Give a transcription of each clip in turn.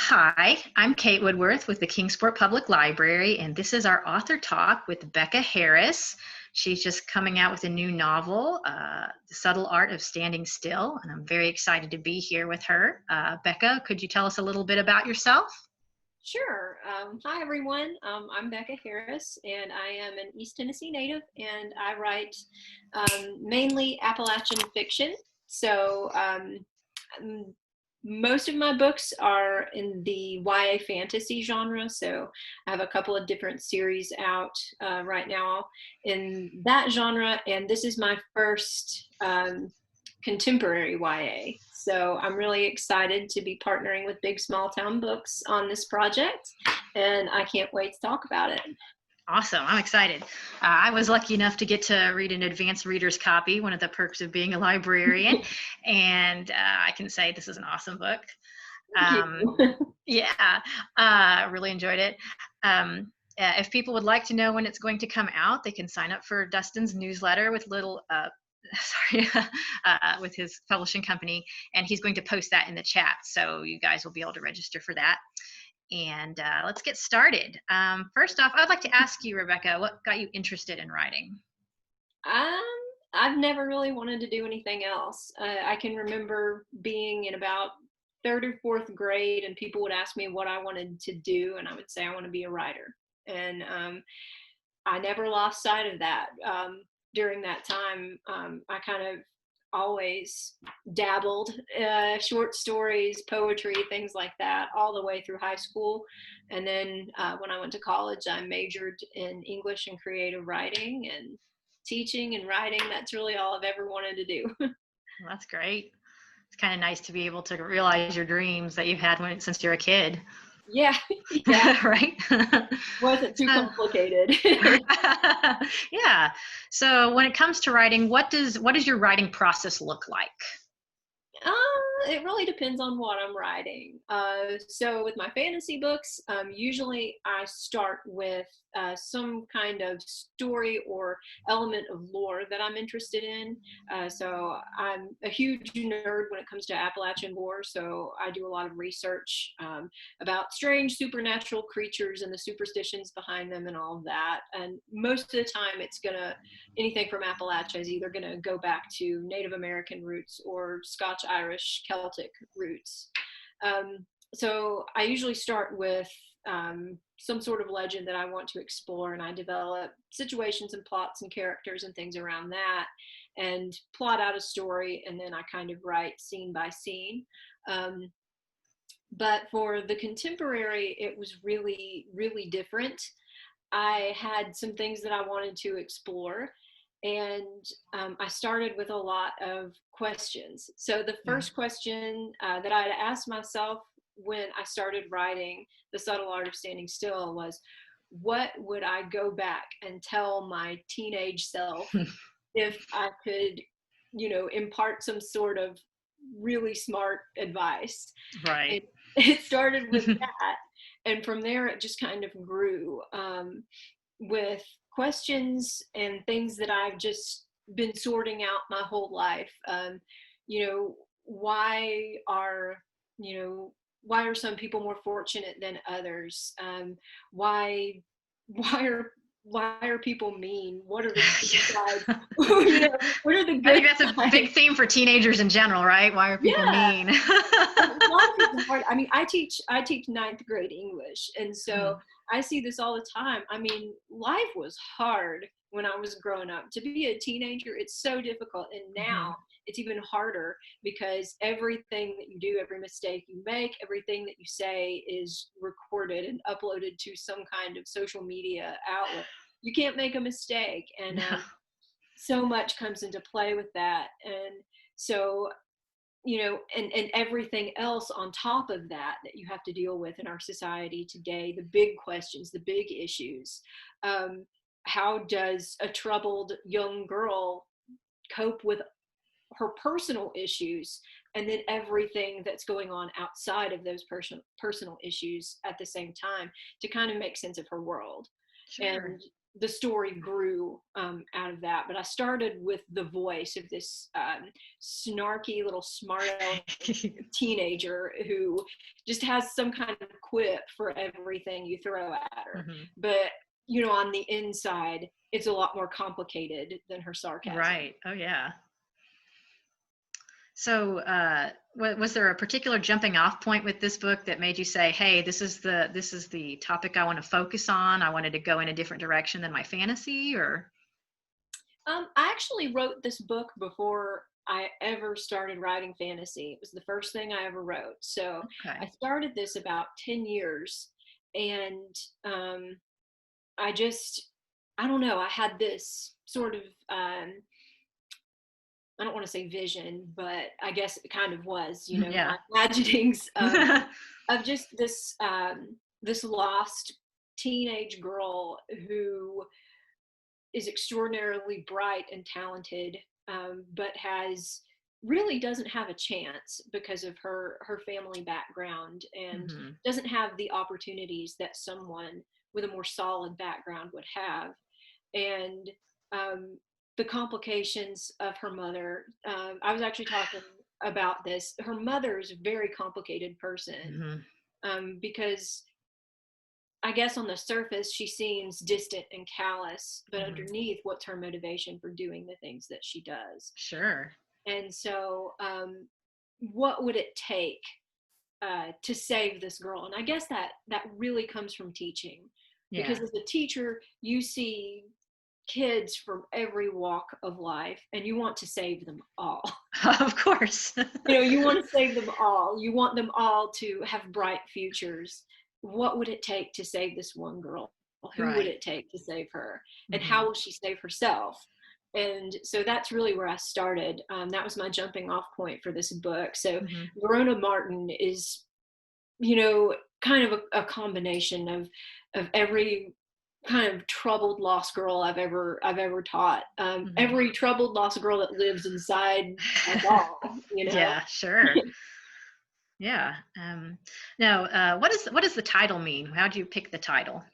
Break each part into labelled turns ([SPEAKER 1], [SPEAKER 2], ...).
[SPEAKER 1] Hi, I'm Kate Woodworth with the Kingsport Public Library, and this is our author talk with Bekah Harris. She's just coming out with a new novel, The Subtle Art of Standing Still, and I'm very excited to be here with her. Bekah, could you tell us a little bit about yourself?
[SPEAKER 2] Sure. Hi, everyone. I'm Bekah Harris, and I am an East Tennessee native, and I write mainly Appalachian fiction. Um, Most of my books are in the YA fantasy genre, so I have a couple of different series out right now in that genre, and this is my first contemporary YA. So I'm really excited to be partnering with Big Small Town Books on this project, and I can't wait to talk about it.
[SPEAKER 1] Awesome. I'm excited. I was lucky enough to get to read an advanced reader's copy, one of the perks of being a librarian. And I can say this is an awesome book.
[SPEAKER 2] Thank
[SPEAKER 1] Um,
[SPEAKER 2] you.
[SPEAKER 1] yeah, really enjoyed it. If people would like to know when it's going to come out, they can sign up for Dustin's newsletter with sorry, with his publishing company, and he's going to post that in the chat. So you guys will be able to register for that. And let's get started. First off, I'd like to ask you, Rebecca, what got you interested in writing?
[SPEAKER 2] Um, I've never really wanted to do anything else. I can remember being in about third or fourth grade, and people would ask me what I wanted to do, and I would say I want to be a writer. And I never lost sight of that. During that time, I kind of always dabbled short stories, poetry, things like that, all the way through high school. And then when I went to college, I majored in English and creative writing, and teaching and writing. That's really all I've ever wanted to do.
[SPEAKER 1] Well, that's great. It's kind of nice to be able to realize your dreams that you've had since you're a kid.
[SPEAKER 2] Yeah, yeah,
[SPEAKER 1] Right?
[SPEAKER 2] wasn't too
[SPEAKER 1] So,
[SPEAKER 2] complicated.
[SPEAKER 1] yeah. So when it comes to writing, what does your writing process look like?
[SPEAKER 2] It really depends on what I'm writing. So with my fantasy books, usually I start with some kind of story or element of lore that I'm interested in. So I'm a huge nerd when it comes to Appalachian lore. So I do a lot of research about strange supernatural creatures and the superstitions behind them and all of that. And most of the time, anything from Appalachia is either going to go back to Native American roots or Scotch, Irish, Celtic roots. So I usually start with some sort of legend that I want to explore, and I develop situations and plots and characters and things around that, and plot out a story, and then I kind of write scene by scene. Um, but for the contemporary, it was really, really different. I had some things that I wanted to explore, and I started with a lot of questions. So the
[SPEAKER 1] Yeah.
[SPEAKER 2] first question that I had asked myself when I started writing The Subtle Art of Standing Still was, what would I go back and tell my teenage self if I could, impart some sort of really smart advice?
[SPEAKER 1] Right.
[SPEAKER 2] And it started with that. And from there, it just kind of grew with questions and things that I've just been sorting out my whole life. You know, why are, you know, why are some people more fortunate than others? Why, why are why are people mean? What are the good sides?
[SPEAKER 1] Yeah.
[SPEAKER 2] What are the
[SPEAKER 1] I
[SPEAKER 2] good
[SPEAKER 1] think that's a
[SPEAKER 2] sides?
[SPEAKER 1] big theme for teenagers in general, right? Why are people
[SPEAKER 2] Yeah,
[SPEAKER 1] mean?
[SPEAKER 2] life is hard. I mean, I teach ninth grade English, and so
[SPEAKER 1] Mhm.
[SPEAKER 2] I see this all the time. I mean, life was hard when I was growing up. To be a teenager, it's so difficult, and now
[SPEAKER 1] Mhm.
[SPEAKER 2] it's even harder because everything that you do, every mistake you make, everything that you say is recorded and uploaded to some kind of social media outlet. You can't make a mistake, and
[SPEAKER 1] No.
[SPEAKER 2] so much comes into play with that. And so and everything else on top of that that you have to deal with in our society today, the big questions, the big issues. um, how does a troubled young girl cope with her personal issues, and then everything that's going on outside of those personal issues at the same time, to kind of make sense of her world? And
[SPEAKER 1] Sure.
[SPEAKER 2] the story grew out of that. But I started with the voice of this snarky little smart teenager who just has some kind of quip for everything you throw at her.
[SPEAKER 1] Mm-hmm.
[SPEAKER 2] But, on the inside, it's a lot more complicated than her sarcasm.
[SPEAKER 1] Right. Oh, yeah. So, was there a particular jumping off point with this book that made you say, "Hey, this is the topic I want to focus on. I wanted to go in a different direction than my fantasy"? Or
[SPEAKER 2] I actually wrote this book before I ever started writing fantasy. It was the first thing I ever wrote. So
[SPEAKER 1] okay.
[SPEAKER 2] I started this about 10 years, and I don't know, I had this sort of I don't want to say vision, but I guess it kind of was,
[SPEAKER 1] Yeah.
[SPEAKER 2] my imaginings of just this lost teenage girl who is extraordinarily bright and talented, but really doesn't have a chance because of her family background, and
[SPEAKER 1] Mm-hmm.
[SPEAKER 2] doesn't have the opportunities that someone with a more solid background would have. And the complications of her mother. I was actually talking about this. Her mother is a very complicated person, because I guess on the surface she seems distant and callous, but underneath, what's her motivation for doing the things that she does?
[SPEAKER 1] Sure.
[SPEAKER 2] And so, what would it take to save this girl? And I guess that really comes from teaching, because
[SPEAKER 1] Yeah.
[SPEAKER 2] as a teacher, you see kids from every walk of life, and you want to save them all.
[SPEAKER 1] Of course.
[SPEAKER 2] You want to save them all. You want them all to have bright futures. What would it take to save this one girl? Who would
[SPEAKER 1] Right.
[SPEAKER 2] it take to save her? And how will she save herself? And so that's really where I started. That was my jumping off point for this book. So Verona Martin is, kind of a combination of every kind of troubled lost girl I've ever taught. Every troubled lost girl that lives inside us all.
[SPEAKER 1] Yeah, sure. Yeah. Now, what does the title mean? How do you pick the title?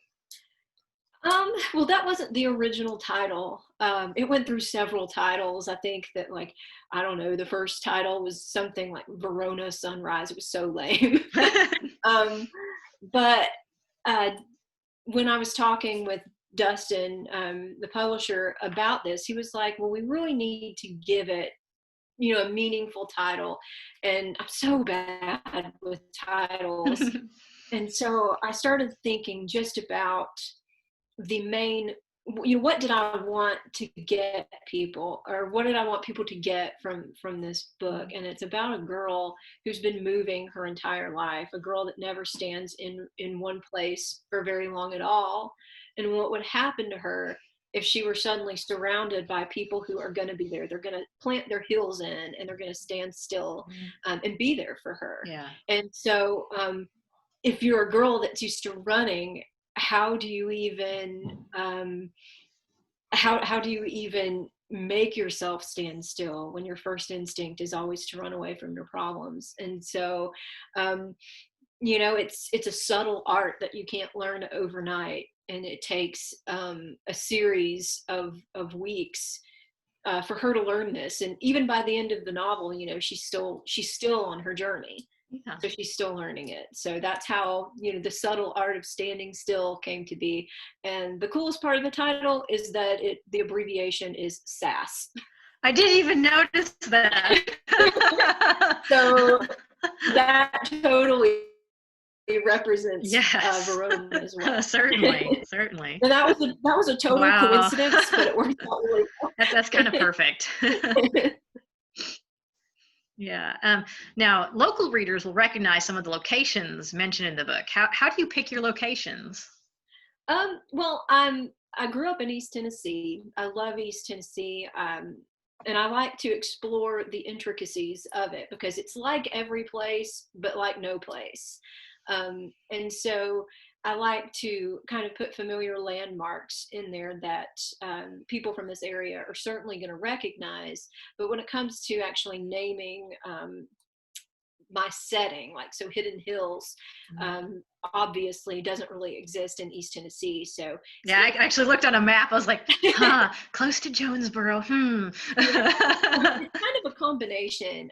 [SPEAKER 2] Well, that wasn't the original title. It went through several titles. I think that, like, I don't know, the first title was something like Verona Sunrise. It was so lame. But when I was talking with Dustin, the publisher, about this, he was like, well, we really need to give it, a meaningful title. And I'm so bad with titles. And so I started thinking just about the main, what did I want to get people, or what did I want people to get from this book? And it's about a girl who's been moving her entire life, a girl that never stands in one place for very long at all, and what would happen to her if she were suddenly surrounded by people who are going to be there. They're going to plant their heels in, and they're going to stand still and be there for her.
[SPEAKER 1] Yeah.
[SPEAKER 2] And so if you're a girl that's used to running, how do you even how do you even make yourself stand still when your first instinct is always to run away from your problems? And so it's a subtle art that you can't learn overnight, and it takes a series of weeks for her to learn this. And even by the end of the novel, she's still on her journey.
[SPEAKER 1] Yeah.
[SPEAKER 2] So she's still learning it. So that's how, the subtle art of standing still came to be. And the coolest part of the title is that the abbreviation is SAS.
[SPEAKER 1] I didn't even notice that.
[SPEAKER 2] So that totally represents Verona as well.
[SPEAKER 1] Certainly.
[SPEAKER 2] And that was a total coincidence, but it worked out really well.
[SPEAKER 1] That's kind of perfect. Yeah. Now, local readers will recognize some of the locations mentioned in the book. How do you pick your locations?
[SPEAKER 2] Well, I grew up in East Tennessee. I love East Tennessee. And I like to explore the intricacies of it, because it's like every place, but like no place. And so I like to kind of put familiar landmarks in there that people from this area are certainly going to recognize. But when it comes to actually naming my setting. Like, so Hidden Hills obviously doesn't really exist in East Tennessee. So
[SPEAKER 1] yeah, I actually looked on a map. I was like, huh, close to Jonesboro.
[SPEAKER 2] yeah, it's kind of a combination.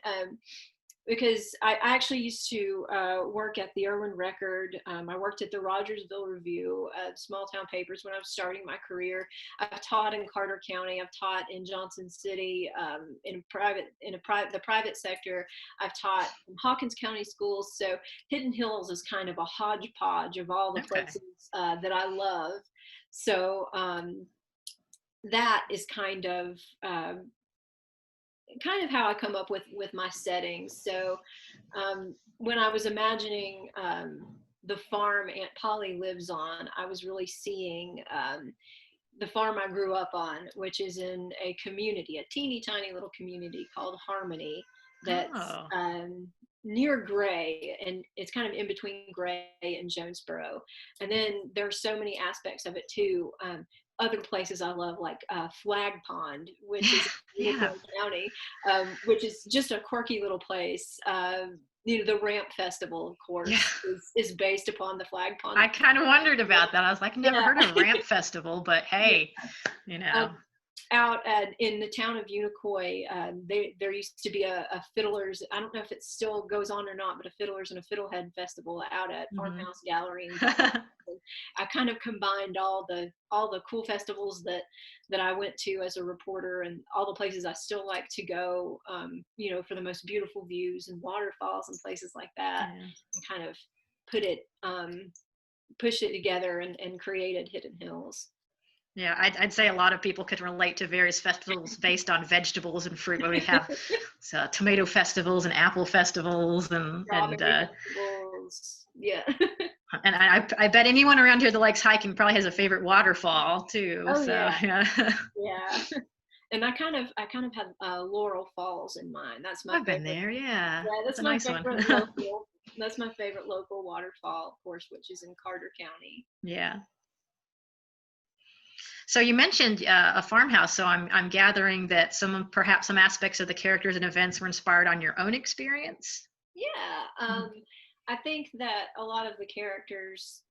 [SPEAKER 2] Because I actually used to work at the Irwin Record. I worked at the Rogersville Review, small town papers when I was starting my career. I've taught in Carter County. I've taught in Johnson City the private sector. I've taught in Hawkins County schools. So Hidden Hills is kind of a hodgepodge of all the places that I love. So that is kind of how I come up with my settings. So when I was imagining the farm Aunt Polly lives on, I was really seeing the farm I grew up on, which is in a community, a teeny tiny little community called Harmony, that's near Gray, and it's kind of in between Gray and Jonesboro. And then there's so many aspects of it too. Other places I love, like Flag Pond, which is in Unicorn County, which is just a quirky little place. The Ramp Festival, of course, is based upon the Flag Pond.
[SPEAKER 1] I kind of wondered about that. I was like, never heard of Ramp Festival, but hey,
[SPEAKER 2] out in the town of Unicoi, there used to be a fiddlers. I don't know if it still goes on or not, but a fiddlers and a fiddlehead festival out at Farmhouse Gallery. I kind of combined all the cool festivals that I went to as a reporter, and all the places I still like to go, for the most beautiful views and waterfalls and places like that, and kind of pushed it together and created Hidden Hills.
[SPEAKER 1] Yeah, I'd say a lot of people could relate to various festivals based on vegetables and fruit. Where we have tomato festivals and apple festivals and
[SPEAKER 2] festivals. Yeah.
[SPEAKER 1] And I bet anyone around here that likes hiking probably has a favorite waterfall too.
[SPEAKER 2] Oh,
[SPEAKER 1] so
[SPEAKER 2] yeah. And I kind of had Laurel Falls in mind. That's my favorite.
[SPEAKER 1] I've been there. Yeah,
[SPEAKER 2] that's my favorite local. That's my favorite local waterfall, of course, which is in Carter County.
[SPEAKER 1] Yeah. So you mentioned a farmhouse. So I'm gathering that perhaps some aspects of the characters and events were inspired on your own experience.
[SPEAKER 2] Yeah, I think that a lot of the characters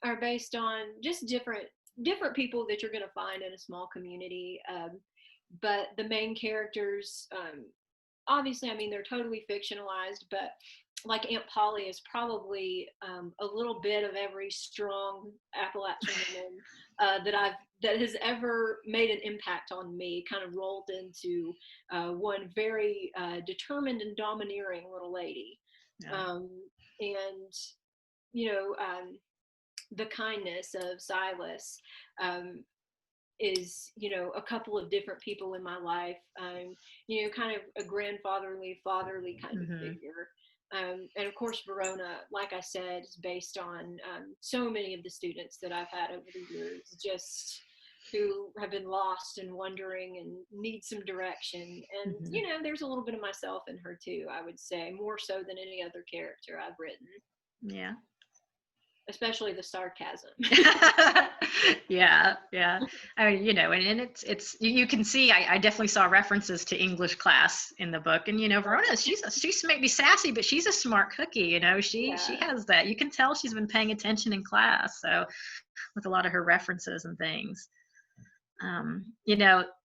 [SPEAKER 2] are based on just different people that you're going to find in a small community. But the main characters, obviously, I mean, they're totally fictionalized, but like Aunt Polly is probably a little bit of every strong Appalachian woman that has ever made an impact on me, kind of rolled into one very determined and domineering little lady. Yeah. And the kindness of Silas is, a couple of different people in my life, kind of a grandfatherly, fatherly kind of figure. And of course, Verona, like I said, is based on so many of the students that I've had over the years, just who have been lost and wondering and need some direction. And, there's a little bit of myself in her too, I would say, more so than any other character I've written.
[SPEAKER 1] Yeah.
[SPEAKER 2] Especially the sarcasm.
[SPEAKER 1] Yeah. I mean, and it's you can see I definitely saw references to English class in the book, and Verona, she's maybe sassy, but she's a smart cookie. She has that. You can tell she's been paying attention in class. So with a lot of her references and things.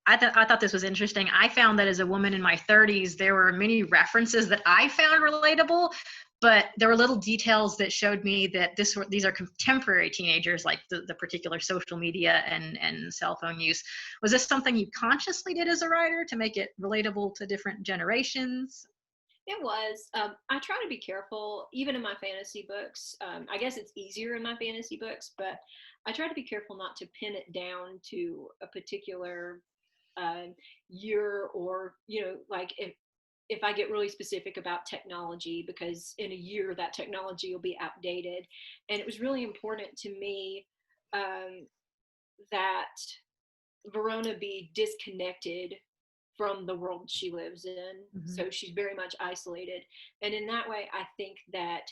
[SPEAKER 1] I thought this was interesting. I found that as a woman in my 30s, there were many references that I found relatable, but there were little details that showed me that these are contemporary teenagers, like the particular social media and cell phone use. Was this something you consciously did as a writer to make it relatable to different generations?
[SPEAKER 2] It was. I try to be careful, even in my fantasy books. I guess it's easier in my fantasy books, but I try to be careful not to pin it down to a particular year, or, like if I get really specific about technology, because in a year that technology will be outdated. And it was really important to me that Verona be disconnected from the world she lives in. So she's very much isolated. And in that way, I think that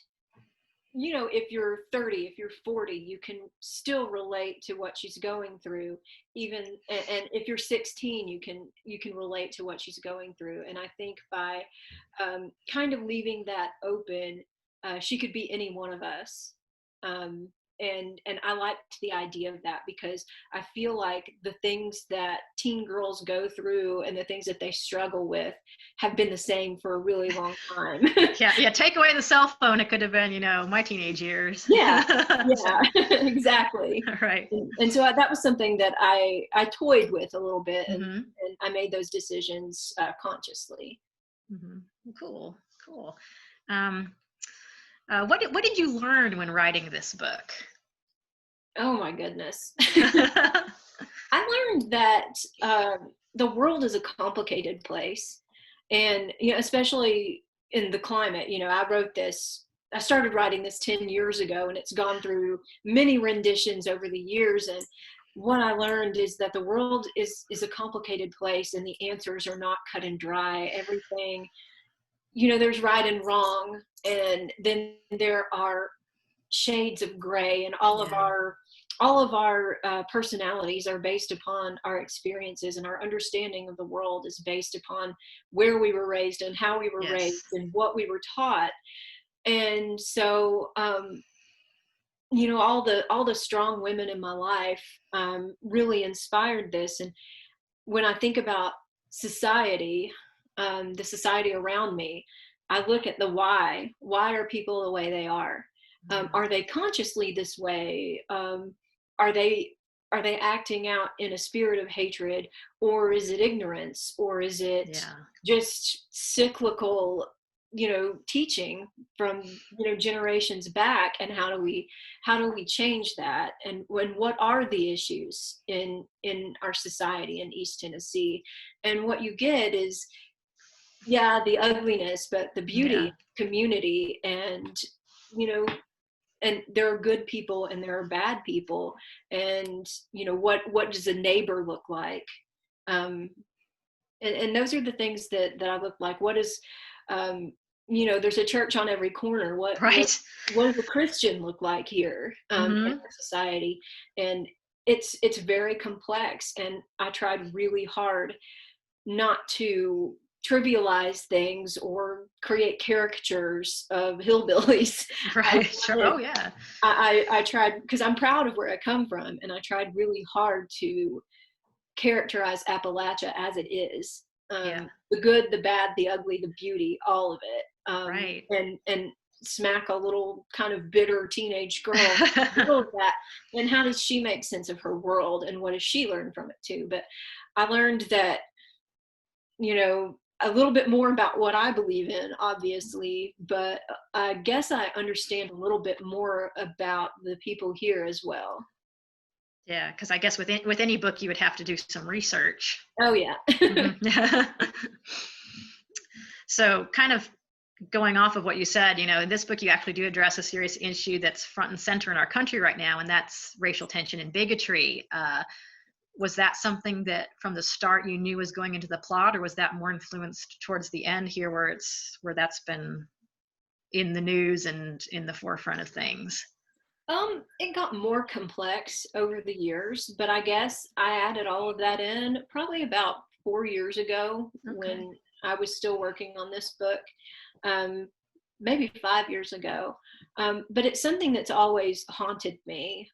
[SPEAKER 2] you know, if you're 30, if you're 40, you can still relate to what she's going through. Even and if you're 16, you can relate to what she's going through. And I think by kind of leaving that open, she could be any one of us. Um, and I liked the idea of that, because I feel like the things that teen girls go through and the things that they struggle with have been the same for a really long time.
[SPEAKER 1] Yeah. Take away the cell phone. It could have been, my teenage years.
[SPEAKER 2] Yeah,
[SPEAKER 1] So,
[SPEAKER 2] yeah, exactly.
[SPEAKER 1] right.
[SPEAKER 2] And so that was something that I toyed with a little bit,
[SPEAKER 1] Mm-hmm.
[SPEAKER 2] and I made those decisions consciously.
[SPEAKER 1] Mm-hmm. Cool. Um, what did you learn when writing this book?
[SPEAKER 2] Oh my goodness. I learned that the world is a complicated place, and especially in the climate. I started writing this 10 years ago, and it's gone through many renditions over the years. And what I learned is that the world is a complicated place, and the answers are not cut and dry. Everything, there's right and wrong, and then there are shades of gray, and all of our personalities are based upon our experiences, and our understanding of the world is based upon where we were raised and how we were raised and what we were taught. And so all the strong women in my life really inspired this. And when I think about society, the society around me, I look at the why are people the way they are. Are they consciously this way? Are they acting out in a spirit of hatred, or is it ignorance, or is it just cyclical, teaching from generations back? And how do we change that? And what are the issues in our society in East Tennessee? And what you get is the ugliness, but the beauty, community, and and there are good people and there are bad people. And what does a neighbor look like? And those are the things that I look like. What is there's a church on every corner. What does a Christian look like here in our society? And it's very complex, and I tried really hard not to trivialize things or create caricatures of hillbillies.
[SPEAKER 1] Right. Sure. Oh yeah.
[SPEAKER 2] I tried, because I'm proud of where I come from, and I tried really hard to characterize Appalachia as it is. The good, the bad, the ugly, the beauty, all of it. And smack a little kind of bitter teenage girl of that. And how does she make sense of her world, and what does she learn from it too? But I learned that, a little bit more about what I believe in, obviously, but I guess I understand a little bit more about the people here as well.
[SPEAKER 1] Yeah, because I guess with any book you would have to do some research.
[SPEAKER 2] Oh yeah.
[SPEAKER 1] So kind of going off of what you said, in this book you actually do address a serious issue that's front and center in our country right now, and that's racial tension and bigotry. Was that something that from the start you knew was going into the plot, or was that more influenced towards the end here, where that's been in the news and in the forefront of things?
[SPEAKER 2] It got more complex over the years, but I guess I added all of that in probably about 4 years ago, when I was still working on this book, maybe 5 years ago. But it's something that's always haunted me.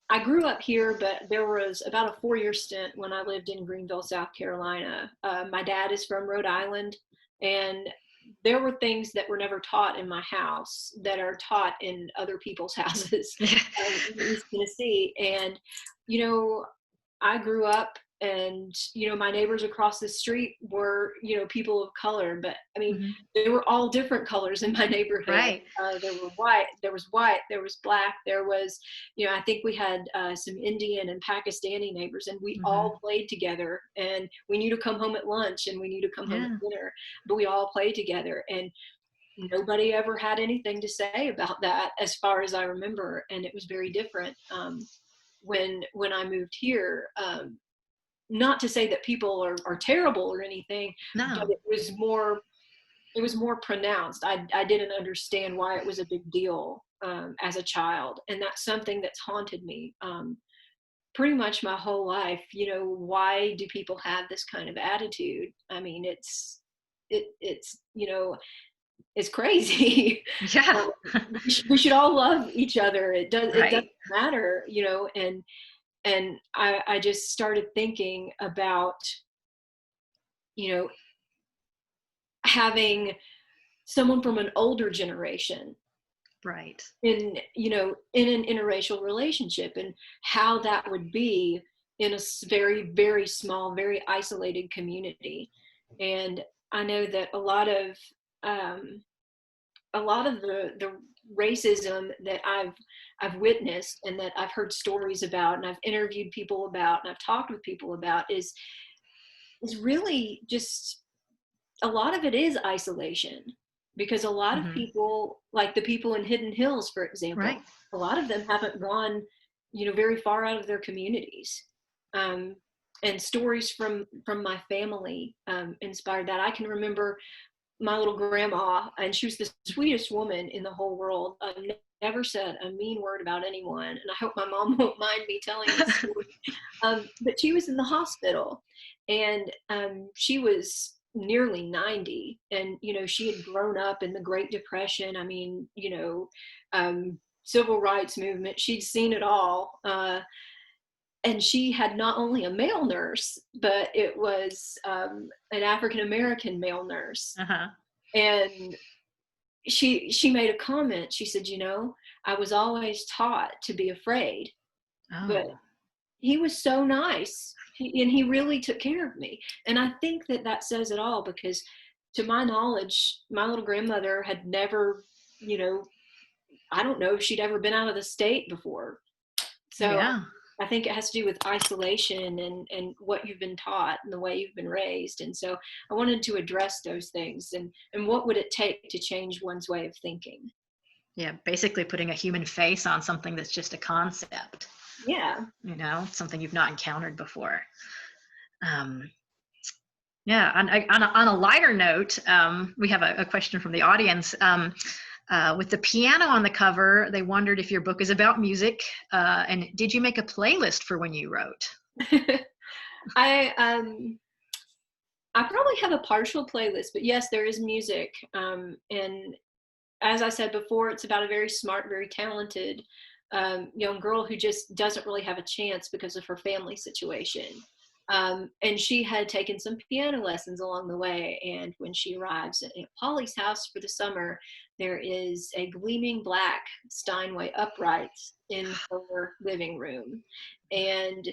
[SPEAKER 2] I grew up here, but there was about a 4-year stint when I lived in Greenville, South Carolina. My dad is from Rhode Island, and there were things that were never taught in my house that are taught in other people's houses in East Tennessee. And, I grew up, and, my neighbors across the street were, people of color, but I mean, they were all different colors in my neighborhood.
[SPEAKER 1] Right.
[SPEAKER 2] There was white, there was black, there was, I think we had some Indian and Pakistani neighbors, and we all played together, and we knew to come home at lunch, and we knew to come home at dinner, but we all played together, and nobody ever had anything to say about that as far as I remember. And it was very different when I moved here. Not to say that people are terrible or anything, but it was more it was more pronounced. I didn't understand why it was a big deal as a child, and that's something that's haunted me pretty much my whole life. You know, why do people have this kind of attitude? I mean, it's you know, it's crazy.
[SPEAKER 1] Yeah.
[SPEAKER 2] We should all love each other. It doesn't
[SPEAKER 1] Right.
[SPEAKER 2] matter, you know. And I just started thinking about, you know, having someone from an older generation
[SPEAKER 1] Right.
[SPEAKER 2] in, you know, in an interracial relationship, and how that would be in a very, very small, very isolated community. And I know that um, a lot of the racism that I've witnessed and that I've heard stories about and I've interviewed people about and I've talked with people about is really just, a lot of it is isolation, because a lot of
[SPEAKER 1] Hmm.
[SPEAKER 2] people, like the people in Hidden Hills, for example,
[SPEAKER 1] Right.
[SPEAKER 2] a lot of them haven't gone, you know, very far out of their communities. Um, and stories from my family inspired that. I can remember my little grandma, and she was the sweetest woman in the whole world. Never said a mean word about anyone, and I hope my mom won't mind me telling this story. But she was in the hospital, and she was nearly 90, and you know, she had grown up in the Great Depression. I mean, you know, civil rights movement. She'd seen it all. And she had not only a male nurse, but it was an African American male nurse.
[SPEAKER 1] Uh-huh.
[SPEAKER 2] And she made a comment. She said, you know, I was always taught to be afraid, but
[SPEAKER 1] Oh.
[SPEAKER 2] he was so nice. And he really took care of me. And I think that that says it all, because to my knowledge, my little grandmother had never, you know, I don't know if she'd ever been out of the state before. So
[SPEAKER 1] Yeah.
[SPEAKER 2] I think it has to do with isolation and what you've been taught and the way you've been raised. And so I wanted to address those things, and what would it take to change one's way of thinking?
[SPEAKER 1] Yeah. Basically putting a human face on something that's just a concept,
[SPEAKER 2] Yeah.
[SPEAKER 1] you know, something you've not encountered before. Um, yeah. On a lighter note, we have a question from the audience. With the piano on the cover, they wondered if your book is about music, and did you make a playlist for when you wrote?
[SPEAKER 2] I I probably have a partial playlist, but yes, there is music. And as I said before, it's about a very smart, very talented young girl who just doesn't really have a chance because of her family situation. And she had taken some piano lessons along the way. And when she arrives at Aunt Polly's house for the summer, there is a gleaming black Steinway upright in her living room. And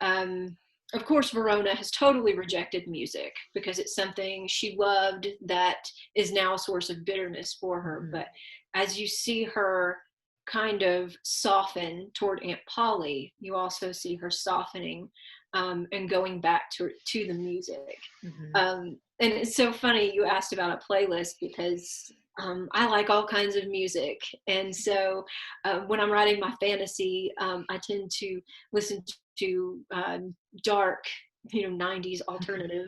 [SPEAKER 2] um, of course, Verona has totally rejected music because it's something she loved that is now a source of bitterness for her.
[SPEAKER 1] Mhm.
[SPEAKER 2] But as you see her kind of soften toward Aunt Polly, you also see her softening and going back to the music.
[SPEAKER 1] Mhm.
[SPEAKER 2] And it's so funny you asked about a playlist, because I like all kinds of music. And so when I'm writing my fantasy, I tend to listen to dark, you know, 90s alternative,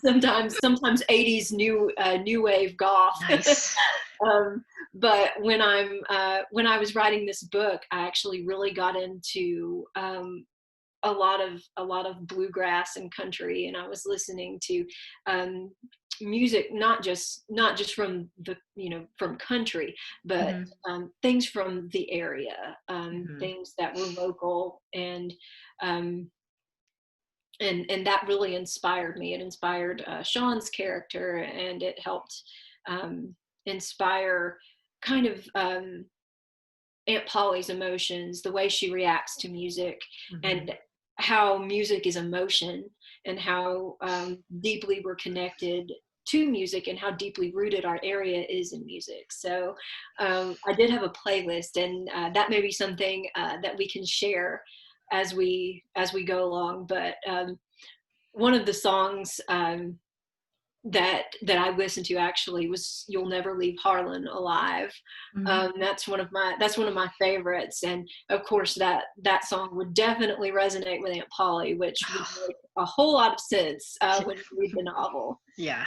[SPEAKER 2] sometimes 80s new wave goth.
[SPEAKER 1] Nice.
[SPEAKER 2] um, but when I was writing this book, I actually really got into a lot of bluegrass and country, and I was listening to um, music not just from the, you know, from country, but
[SPEAKER 1] Mhm.
[SPEAKER 2] things from the area,
[SPEAKER 1] Mhm.
[SPEAKER 2] things that were local. Um, and that really inspired me. It inspired Sean's character, and it helped um, inspire kind of Aunt Polly's emotions, the way she reacts to music,
[SPEAKER 1] Mhm.
[SPEAKER 2] and how music is emotion, and how deeply we're connected to music, and how deeply rooted our area is in music. So I did have a playlist, and that may be something that we can share as we go along. But one of the songs that I listened to actually was "You'll Never Leave Harlan Alive."
[SPEAKER 1] Mhm.
[SPEAKER 2] That's one of my favorites, and of course that song would definitely resonate with Aunt Polly, which would make a whole lot of sense when you read the novel.
[SPEAKER 1] Yeah.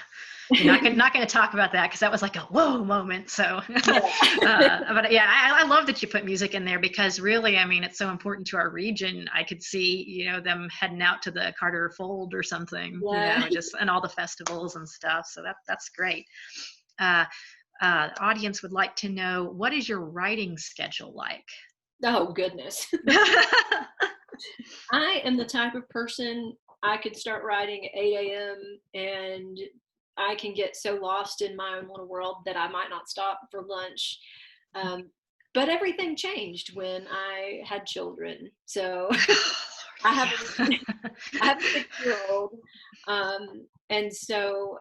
[SPEAKER 1] You're not gonna talk about that because that was like a whoa moment. So, but yeah, I love that you put music in there because really, I mean, it's so important to our region. I could see, them heading out to the Carter Fold or something,
[SPEAKER 2] Yeah.
[SPEAKER 1] just and all the festivals and stuff. So that's great. Uh, the audience would like to know, what is your writing schedule like?
[SPEAKER 2] Oh, goodness. I am the type of person, I could start writing at 8 a.m. and I can get so lost in my own little world that I might not stop for lunch. Um, but everything changed when I had children. So I have
[SPEAKER 1] Yeah.
[SPEAKER 2] I have a 6-year-old, and so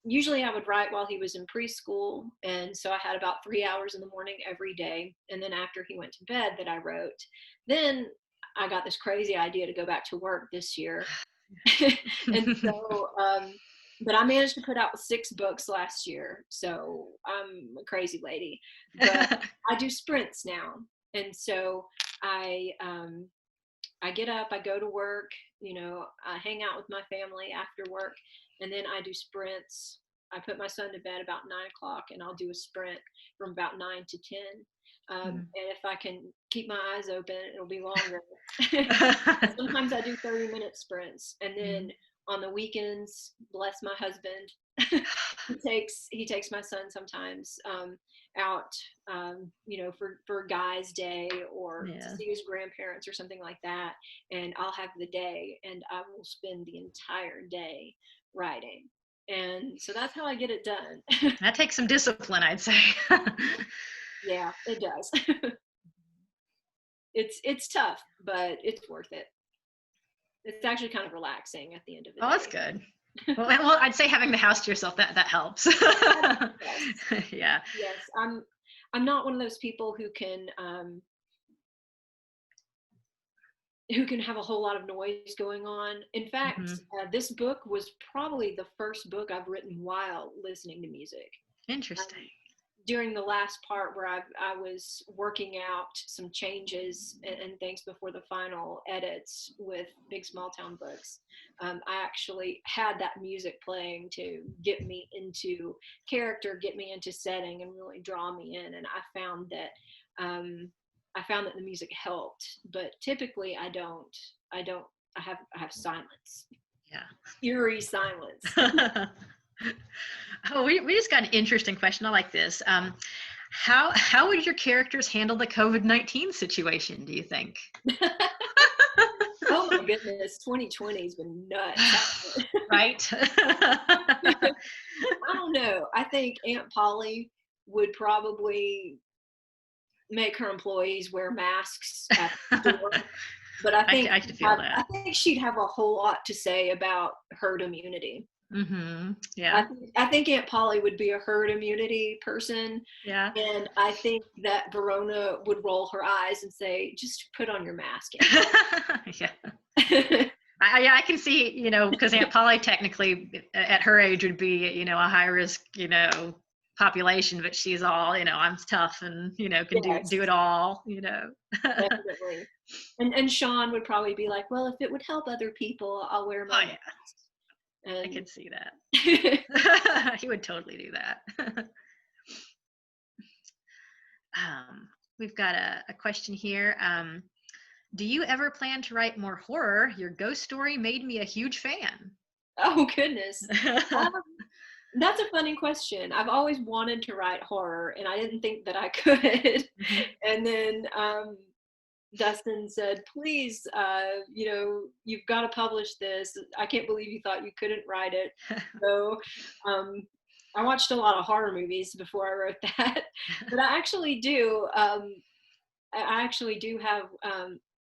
[SPEAKER 2] usually I would write while he was in preschool, and so I had about 3 hours in the morning every day, and then after he went to bed, that I wrote. Then I got this crazy idea to go back to work this year, and so. But I managed to put out 6 books last year, so I'm a crazy lady. But I do sprints now, and so I I get up, I go to work, I hang out with my family after work, and then I do sprints. I put my son to bed about 9 o'clock, and I'll do a sprint from about 9 to 10. And if I can keep my eyes open, it'll be longer. Sometimes I do 30-minute sprints, and then on the weekends, bless my husband, he takes my son sometimes out, for Guy's Day or to see his grandparents or something like that. And I'll have the day, and I will spend the entire day writing. And so that's how I get it done.
[SPEAKER 1] That takes some discipline, I'd say.
[SPEAKER 2] Yeah, it does. It's tough, but it's worth it. It's actually kind of relaxing at the end of the day.
[SPEAKER 1] Oh, that's good. Well, I'd say having the house to yourself, that helps.
[SPEAKER 2] Yes.
[SPEAKER 1] Yeah.
[SPEAKER 2] Yes, I'm not one of those people who can have a whole lot of noise going on. In fact, this book was probably the first book I've written while listening to music.
[SPEAKER 1] Interesting.
[SPEAKER 2] During the last part where I was working out some changes and things before the final edits with Big Small Town Books, I actually had that music playing to get me into character, get me into setting, and really draw me in. And I found that the music helped, but typically I have silence.
[SPEAKER 1] Yeah.
[SPEAKER 2] Eerie silence.
[SPEAKER 1] Oh, we just got an interesting question. I like this. How would your characters handle the COVID-19 situation, do you think?
[SPEAKER 2] Oh my goodness, 2020 has been nuts.
[SPEAKER 1] Right?
[SPEAKER 2] I don't know. I think Aunt Polly would probably make her employees wear masks at the door. But I think
[SPEAKER 1] I could feel that.
[SPEAKER 2] I think she'd have a whole lot to say about herd immunity.
[SPEAKER 1] Yeah.
[SPEAKER 2] I think Aunt Polly would be a herd immunity person.
[SPEAKER 1] Yeah.
[SPEAKER 2] And I think that Verona would roll her eyes and say, just put on your mask.
[SPEAKER 1] Yeah. I can see, because Aunt Polly technically at her age would be, a high risk, population, but she's all, I'm tough and, can do it all,
[SPEAKER 2] Definitely. And Sean would probably be like, well, if it would help other people, I'll wear my mask.
[SPEAKER 1] And I could see that. He would totally do that. We've got a question here. Do you ever plan to write more horror? Your ghost story made me a huge fan.
[SPEAKER 2] Oh, goodness. That's a funny question. I've always wanted to write horror, and I didn't think that I could. And then Dustin said, please, you've got to publish this. I can't believe you thought you couldn't write it. So I watched a lot of horror movies before I wrote that. But I actually do have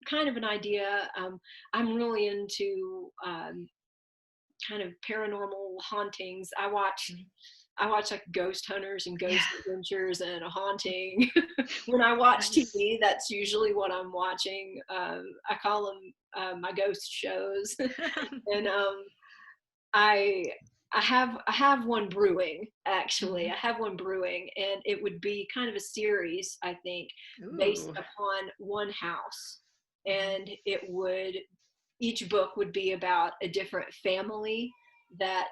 [SPEAKER 2] kind of an idea. I'm really into kind of paranormal hauntings. I watch like Ghost Hunters and Ghost Adventures and A Haunting. When I watch TV, that's usually what I'm watching. I call them my ghost shows. And I have one brewing, actually. I have one brewing, and it would be kind of a series, I think, based upon one house. And each book would be about a different family that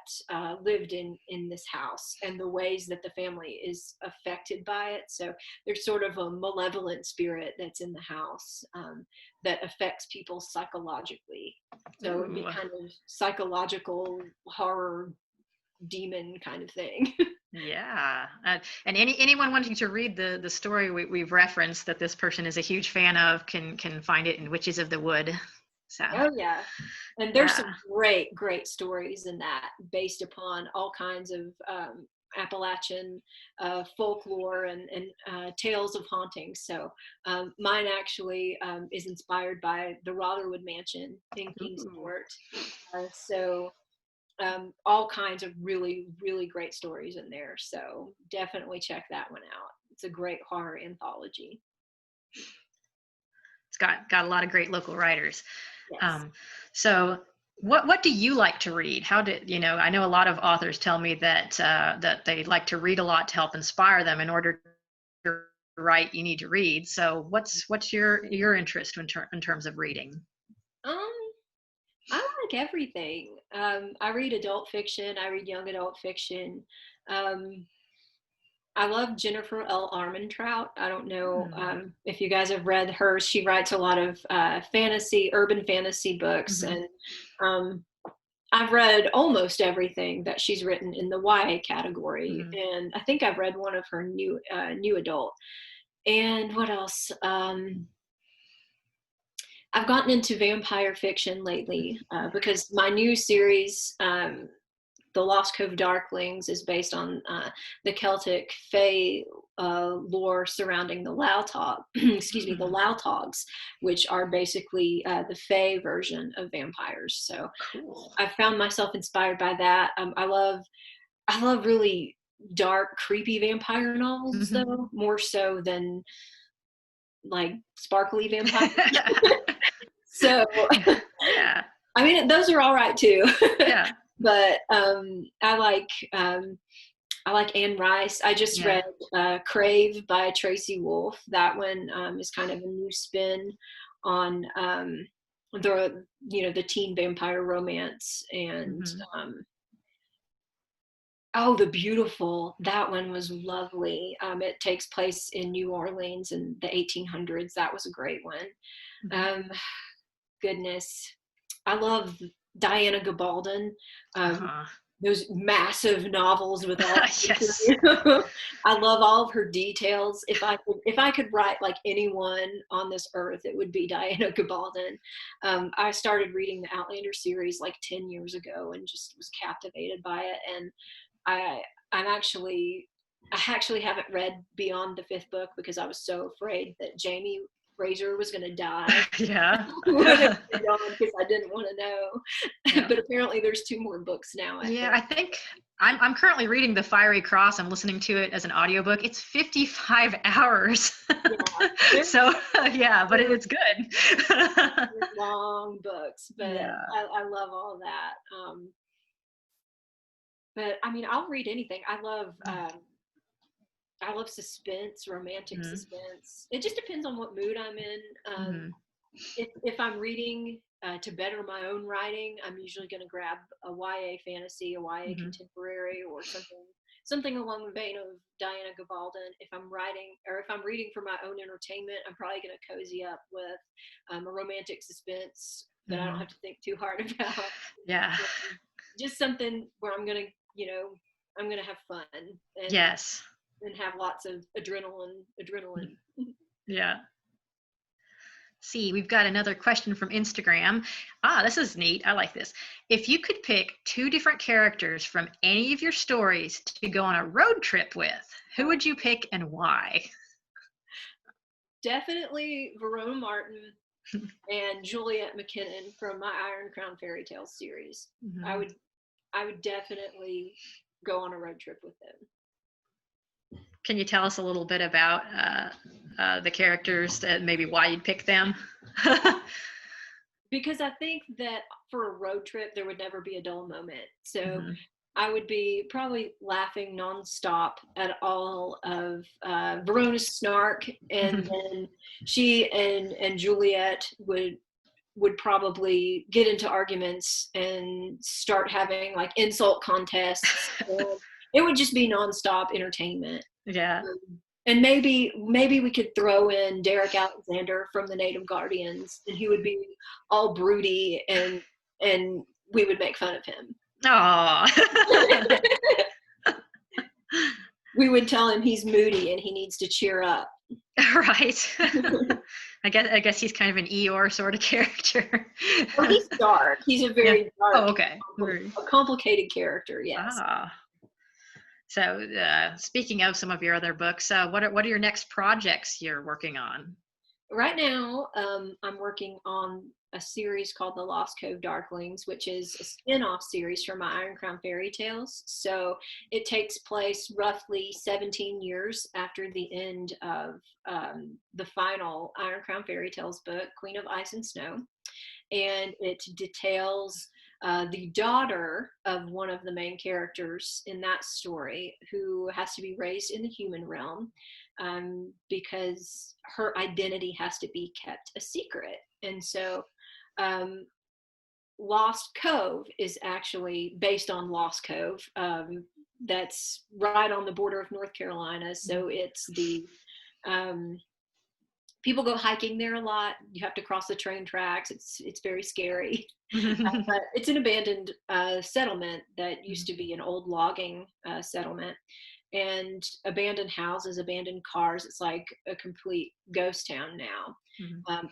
[SPEAKER 2] lived in this house, and the ways that the family is affected by it. So there's sort of a malevolent spirit that's in the house that affects people psychologically. So it'd be
[SPEAKER 1] Ooh.
[SPEAKER 2] kind of psychological horror demon kind of thing.
[SPEAKER 1] Yeah. And anyone wanting to read the story we've referenced that this person is a huge fan of can find it in Witches of the Wood. So
[SPEAKER 2] Oh yeah. And there's
[SPEAKER 1] yeah.
[SPEAKER 2] some great stories in that, based upon all kinds of Appalachian folklore and tales of hauntings. So mine actually is inspired by the Rotherwood Mansion in
[SPEAKER 1] Ooh.
[SPEAKER 2] Kingsport. So all kinds of really great stories in there. So definitely check that one out. It's a great horror anthology.
[SPEAKER 1] It's got a lot of great local writers.
[SPEAKER 2] Yes.
[SPEAKER 1] So what do you like to read? How did I know a lot of authors tell me that that they like to read a lot to help inspire them. In order to write, you need to read. So what's your interest in terms of reading?
[SPEAKER 2] Um, I like everything. I read adult fiction. I read young adult fiction. Um, I love Jennifer L. Armentrout. I don't know if you guys have read her. She writes a lot of urban fantasy books,
[SPEAKER 1] Mm-hmm.
[SPEAKER 2] and I've read almost everything that she's written in the YA category.
[SPEAKER 1] Mm-hmm.
[SPEAKER 2] And I think I've read one of her new adult. And what else? I've gotten into vampire fiction lately because my new series, The Lost Cove Darklings, is based on the Celtic Fae lore surrounding the Lautog, excuse me, the Lautogs, which are basically the Fae version of vampires. So
[SPEAKER 1] Cool.
[SPEAKER 2] I found myself inspired by that. I love really dark, creepy vampire novels,
[SPEAKER 1] Mm-hmm.
[SPEAKER 2] though, more so than like sparkly vampires. So,
[SPEAKER 1] Yeah.
[SPEAKER 2] I mean, those are all right too.
[SPEAKER 1] Yeah.
[SPEAKER 2] But I like Anne Rice. I just
[SPEAKER 1] Yeah.
[SPEAKER 2] read Crave by Tracy Wolff. That one is kind of a new spin on the teen vampire romance. And
[SPEAKER 1] Mm-hmm.
[SPEAKER 2] oh, The Beautiful. That one was lovely. It takes place in New Orleans in the 1800s. That was a great one. Um, Goodness, I love Diana Gabaldon.
[SPEAKER 1] Uh-huh.
[SPEAKER 2] Those massive novels with all
[SPEAKER 1] Yes.
[SPEAKER 2] I love all of her details. If I could write like anyone on this earth, it would be Diana Gabaldon. I started reading the Outlander series like 10 years ago and just was captivated by it. And I actually haven't read beyond the 5th book because I was so afraid that Jamie Fraser was going to die
[SPEAKER 1] Yeah.
[SPEAKER 2] because I didn't want to know.
[SPEAKER 1] Yeah.
[SPEAKER 2] But apparently there's 2 more books now, I
[SPEAKER 1] Yeah,
[SPEAKER 2] think.
[SPEAKER 1] I think I'm currently reading The Fiery Cross. I'm listening to it as an audiobook. It's 55 hours.
[SPEAKER 2] Yeah,
[SPEAKER 1] So, yeah, but it's good.
[SPEAKER 2] they're long books, but
[SPEAKER 1] Yeah.
[SPEAKER 2] I love all that. But I mean, I'll read anything. I love suspense, romantic
[SPEAKER 1] Mm-hmm.
[SPEAKER 2] suspense. It just depends on what mood I'm in.
[SPEAKER 1] Mm-hmm.
[SPEAKER 2] If I'm reading to better my own writing, I'm usually going to grab a YA fantasy, a YA
[SPEAKER 1] Mm-hmm.
[SPEAKER 2] contemporary, or something along the vein of Diana Gabaldon. If I'm writing or if I'm reading for my own entertainment, I'm probably going to cozy up with a romantic suspense that I don't
[SPEAKER 1] Mm-hmm.
[SPEAKER 2] have to think too hard about.
[SPEAKER 1] Yeah.
[SPEAKER 2] Just something where I'm going to, I'm going to have fun and
[SPEAKER 1] Yes.
[SPEAKER 2] have lots of adrenaline.
[SPEAKER 1] Yeah. See, we've got another question from Instagram. This is neat. I like this. If you could pick 2 different characters from any of your stories to go on a road trip with, who would you pick and why?
[SPEAKER 2] Definitely Verona Martin and Juliet McKinnon from my Iron Crown Fairy Tales series.
[SPEAKER 1] Mm-hmm.
[SPEAKER 2] I would definitely go on a road trip with them.
[SPEAKER 1] Can you tell us a little bit about the characters and maybe why you'd pick them?
[SPEAKER 2] Because I think that for a road trip, there would never be a dull moment. So
[SPEAKER 1] Mm-hmm.
[SPEAKER 2] I would be probably laughing nonstop at all of Verona's snark, and then she and Juliet would would probably get into arguments and start having like insult contests. And it would just be nonstop entertainment.
[SPEAKER 1] Yeah.
[SPEAKER 2] And maybe we could throw in Derek Alexander from the Native Guardians, and he would be all broody, and we would make fun of him.
[SPEAKER 1] Oh.
[SPEAKER 2] We would tell him he's moody and he needs to cheer up.
[SPEAKER 1] Right. I guess he's kind of an Eeyore sort of character.
[SPEAKER 2] Well, he's dark. He's a very dark,
[SPEAKER 1] okay.
[SPEAKER 2] a complicated character. Yes.
[SPEAKER 1] So, speaking of some of your other books, what are your next projects you're working on?
[SPEAKER 2] Right now, I'm working on a series called The Lost Cove Darklings, which is a spin-off series from my Iron Crown fairy tales. So it takes place roughly 17 years after the end of the final Iron Crown fairy tales book, Queen of Ice and Snow. And it details the daughter of one of the main characters in that story, who has to be raised in the human realm because her identity has to be kept a secret. And so Lost Cove is actually based on Lost Cove. That's right on the border of North Carolina. So it's the people go hiking there a lot. You have to cross the train tracks. It's very scary. But it's an abandoned settlement that used to be an old logging settlement, and abandoned houses, abandoned cars. It's like a complete ghost town now,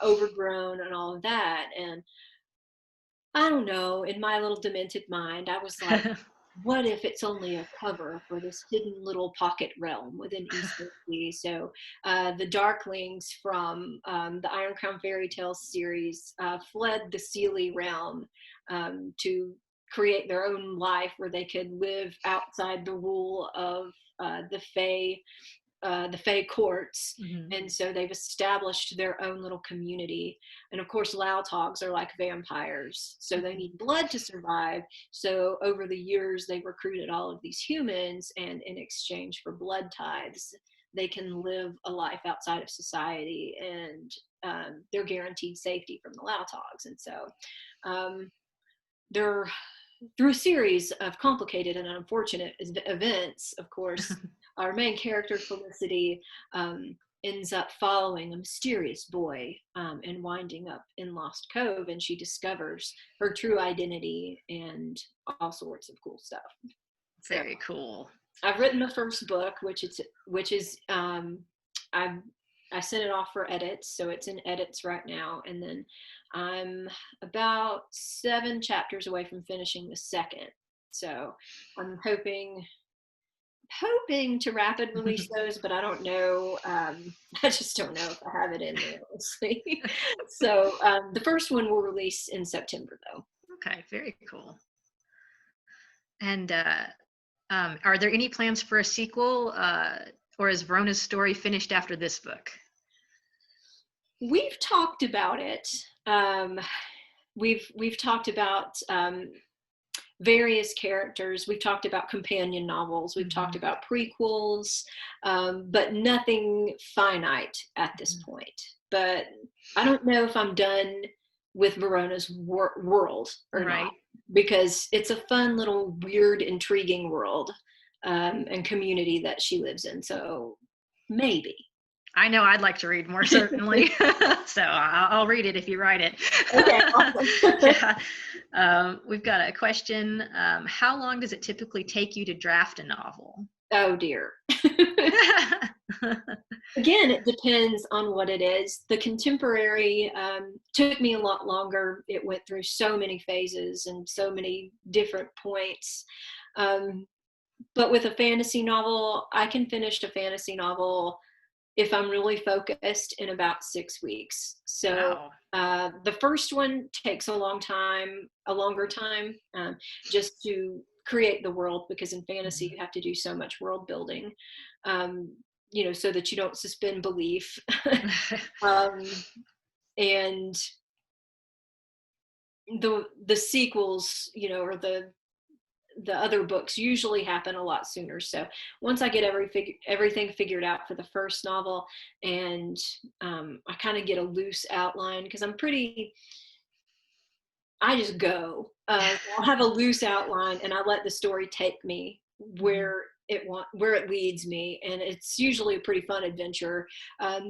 [SPEAKER 2] overgrown and all of that. And I don't know, in my little demented mind, I was like, what if it's only a cover for this hidden little pocket realm within East Tennessee? So the Darklings from the Iron Crown fairy tales series fled the Seelie realm to create their own life where they could live outside the rule of the Fae courts. And so they've established their own little community. And of course, Lautogs are like vampires, so they need blood to survive. So over the years, they recruited all of these humans, and in exchange for blood tithes, they can live a life outside of society, and they're guaranteed safety from the Lautogs. And so they're, through a series of complicated and unfortunate events, of course, our main character, Felicity, ends up following a mysterious boy and winding up in Lost Cove, and she discovers her true identity and all sorts of cool stuff.
[SPEAKER 1] Very cool.
[SPEAKER 2] I've written the first book, which is I sent it off for edits, so it's in edits right now, and then I'm about 7 chapters away from finishing the second. So I'm hoping to rapid release those, but I don't know. I just don't know if I have it in there, honestly. So the first one will release in September, though.
[SPEAKER 1] Okay, very cool. And are there any plans for a sequel, or is Verona's story finished after this book?
[SPEAKER 2] We've talked about it. We've talked about various characters. We've talked about companion novels. We've talked about prequels, but nothing finite at this point. But I don't know if I'm done with Verona's world or not, because it's a fun little weird, intriguing world and community that she lives in. So maybe.
[SPEAKER 1] I know I'd like to read more, certainly. So I'll read it if you write it.
[SPEAKER 2] Okay, awesome.
[SPEAKER 1] Yeah. We've got a question. How long does it typically take you to draft a novel?
[SPEAKER 2] Oh, dear. Again, it depends on what it is. The contemporary took me a lot longer. It went through so many phases and so many different points. But with a fantasy novel, I can finish a fantasy novel if I'm really focused in about 6 weeks. So the first one takes a longer time, just to create the world, because in fantasy you have to do so much world building, so that you don't suspend belief. And the sequels, or the other books usually happen a lot sooner. So once I get everything figured out for the first novel, and I kind of get a loose outline, because I'm pretty I just go. I'll have a loose outline, and I let the story take me
[SPEAKER 1] Mhm.
[SPEAKER 2] where it leads me, and it's usually a pretty fun adventure.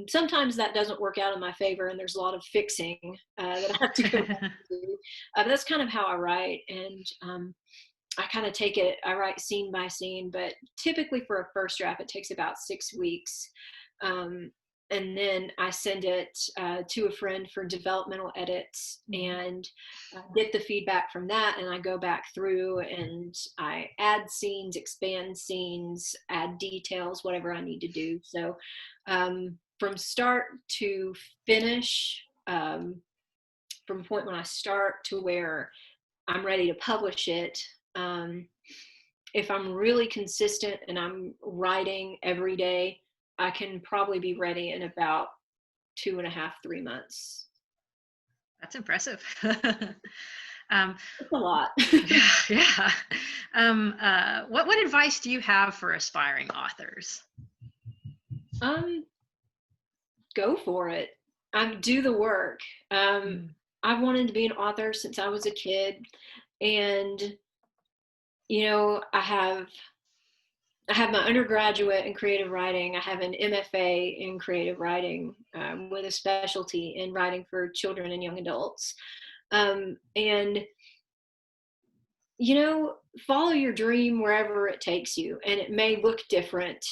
[SPEAKER 2] Sometimes that doesn't work out in my favor, and there's a lot of fixing that I have to go back to. But that's kind of how I write, and I kind of take it. I write scene by scene, but typically for a first draft, it takes about 6 weeks. Um, and then I send it to a friend for developmental edits
[SPEAKER 1] Mhm.
[SPEAKER 2] and get the feedback from that. And I go back through and I add scenes, expand scenes, add details, whatever I need to do. So from start to finish, from the point when I start to where I'm ready to publish it. Um, if I'm really consistent and I'm writing every day, I can probably be ready in about 2.5, 3 months.
[SPEAKER 1] That's impressive. um,
[SPEAKER 2] It's a lot.
[SPEAKER 1] yeah, yeah. What advice do you have for aspiring authors?
[SPEAKER 2] um, go for it. Do the work. Um,
[SPEAKER 1] Mm.
[SPEAKER 2] I've wanted to be an author since I was a kid, and I have my undergraduate in creative writing. I have an MFA in creative writing with a specialty in writing for children and young adults. And, follow your dream wherever it takes you. And it may look different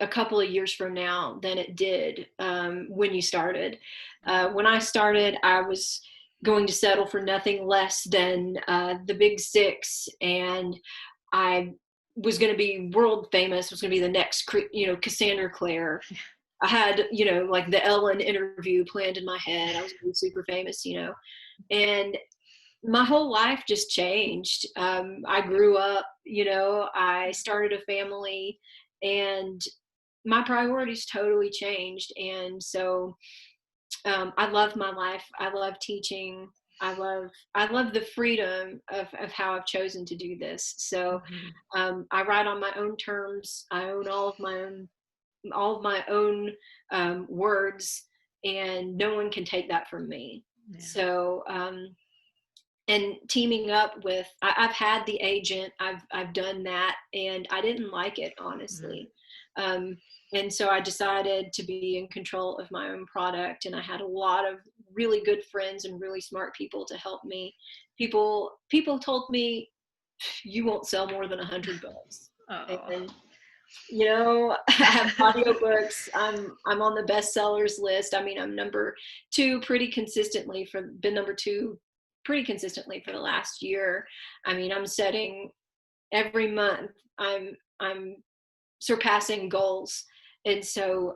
[SPEAKER 2] a couple of years from now than it did when you started. When I started, I was going to settle for nothing less than the big six, and I was going to be world famous. Was going to be the next, Cassandra Clare. I had, like the Ellen interview planned in my head. I was going to be super famous, and my whole life just changed. I grew up, I started a family, and my priorities totally changed. And so I love my life. I love teaching. I love the freedom of how I've chosen to do this. So
[SPEAKER 1] Mhm.
[SPEAKER 2] I write on my own terms. I own all of my own words, and no one can take that from me.
[SPEAKER 1] Yeah.
[SPEAKER 2] So and teaming up with, I've had the agent, I've done that, and I didn't like it,
[SPEAKER 1] Mhm.
[SPEAKER 2] honestly. um, and so I decided to be in control of my own product, and I had a lot of really good friends and really smart people to help me. People told me, you won't sell more than 100 books.
[SPEAKER 1] Oh.
[SPEAKER 2] And I have audiobooks. I'm on the bestsellers list. I mean, I'm number two pretty consistently for been number two pretty consistently for the last year. I mean, I'm setting every month. I'm surpassing goals, and so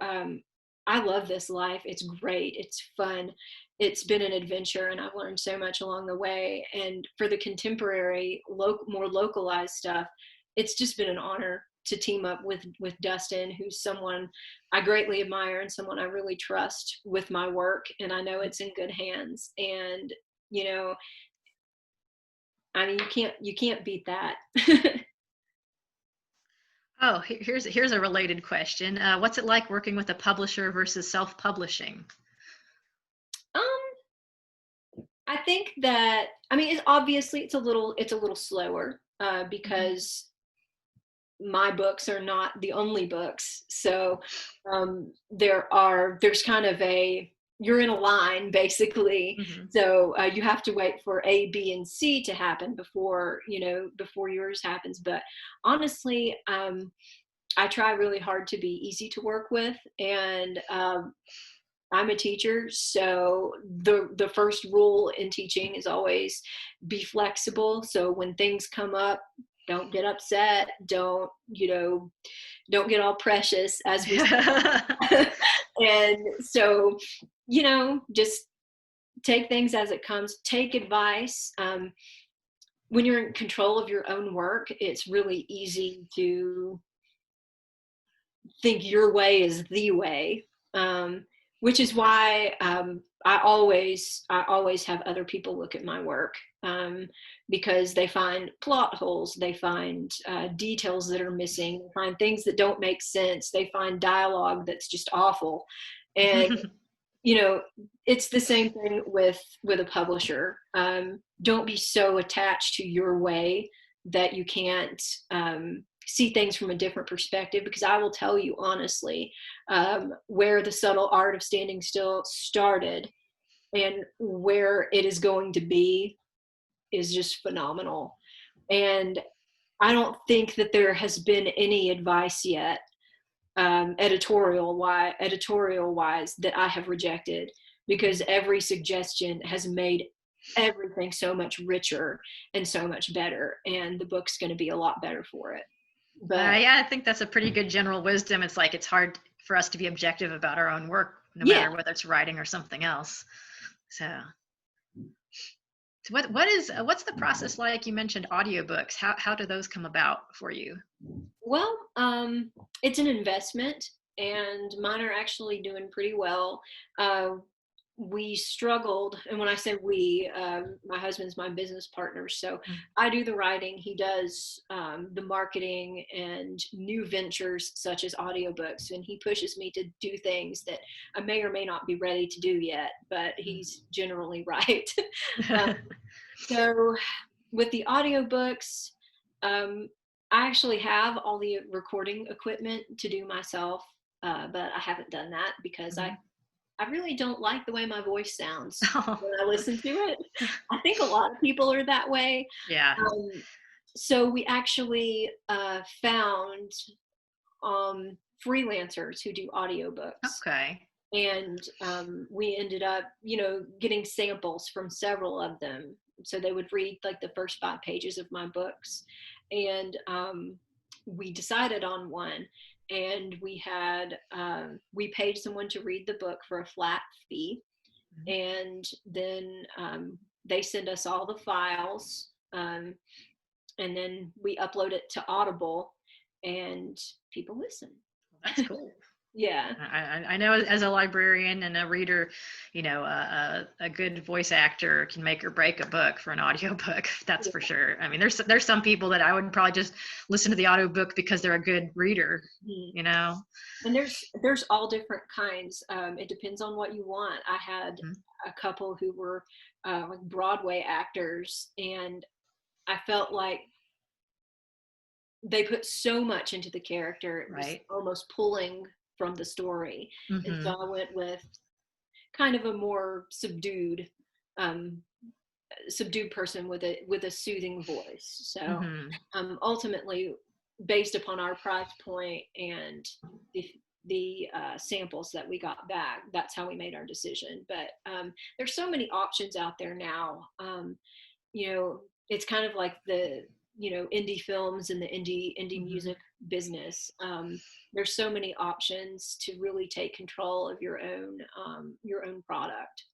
[SPEAKER 2] I love this life. It's great. It's fun. It's been an adventure, and I've learned so much along the way. And for the contemporary, more localized stuff, it's just been an honor to team up with Dustin, who's someone I greatly admire and someone I really trust with my work. And I know it's in good hands. And you know, I mean, you can't beat that.
[SPEAKER 1] Oh, here's a related question. What's it like working with a publisher versus self-publishing?
[SPEAKER 2] um, I think that, I mean, obviously it's a little slower
[SPEAKER 1] Mhm.
[SPEAKER 2] because my books are not the only books. So there's kind of you're in a line basically.
[SPEAKER 1] Mhm.
[SPEAKER 2] So you have to wait for A, B, and C to happen before yours happens. But honestly, I try really hard to be easy to work with, and I'm a teacher, so the first rule in teaching is always be flexible. So when things come up, don't get upset. Don't get all precious, as we say. And so, just take things as it comes. Take advice. When you're in control of your own work, it's really easy to think your way is the way, which is why I always have other people look at my work, because they find plot holes, they find details that are missing, they find things that don't make sense, they find dialogue that's just awful, and you know, it's the same thing with a publisher. Don't be so attached to your way that you can't see things from a different perspective, because I will tell you honestly, where the subtle art of standing still started and where it is going to be is just phenomenal. And I don't think that there has been any advice yet, editorial wise, that I have rejected, because every suggestion has made everything so much richer and so much better, and the book's going to be a lot better for it. But
[SPEAKER 1] Yeah, I think that's a pretty good general wisdom. It's like it's hard for us to be objective about our own work, no
[SPEAKER 2] yeah,
[SPEAKER 1] matter whether it's writing or something else. So what's the process like? You mentioned audiobooks. How do those come about for you?
[SPEAKER 2] well, it's an investment, and mine are actually doing pretty well. We struggled, and when I say we, my husband's my business partner, so
[SPEAKER 1] Mm.
[SPEAKER 2] I do the writing, he does the marketing and new ventures such as audiobooks, and he pushes me to do things that I may or may not be ready to do yet, but he's generally right. um, so with the audiobooks, um, I actually have all the recording equipment to do myself, but I haven't done that because
[SPEAKER 1] Mhm.
[SPEAKER 2] I really don't like the way my voice sounds
[SPEAKER 1] Oh,
[SPEAKER 2] when I listen to it. I think a lot of people are that way.
[SPEAKER 1] yeah.
[SPEAKER 2] Um, so we actually found freelancers who do audiobooks.
[SPEAKER 1] Okay.
[SPEAKER 2] And we ended up, getting samples from several of them. So they would read like the first 5 pages of my books. And we decided on one. And we paid someone to read the book for a flat fee.
[SPEAKER 1] Mhm.
[SPEAKER 2] And then they send us all the files. And then we upload it to Audible, and people listen.
[SPEAKER 1] Well, that's cool.
[SPEAKER 2] Yeah.
[SPEAKER 1] I know as a librarian and a reader, a good voice actor can make or break a book for an audiobook. That's for sure. I mean, there's some people that I would probably just listen to the audiobook because they're a good reader,
[SPEAKER 2] Mhm.
[SPEAKER 1] you know?
[SPEAKER 2] And there's all different kinds. It depends on what you want. I had
[SPEAKER 1] Mhm.
[SPEAKER 2] a couple who were like Broadway actors, and I felt like they put so much into the character, it was
[SPEAKER 1] Right.
[SPEAKER 2] almost pulling from the story. And so
[SPEAKER 1] Hmm.
[SPEAKER 2] I went with kind of a more um, subdued person with a soothing voice. So
[SPEAKER 1] Hmm.
[SPEAKER 2] ultimately, based upon our price point and the samples that we got back, that's how we made our decision. But there's so many options out there now. It's kind of like the indie films and the indie
[SPEAKER 1] Hmm.
[SPEAKER 2] music business. There's so many options to really take control of your own product.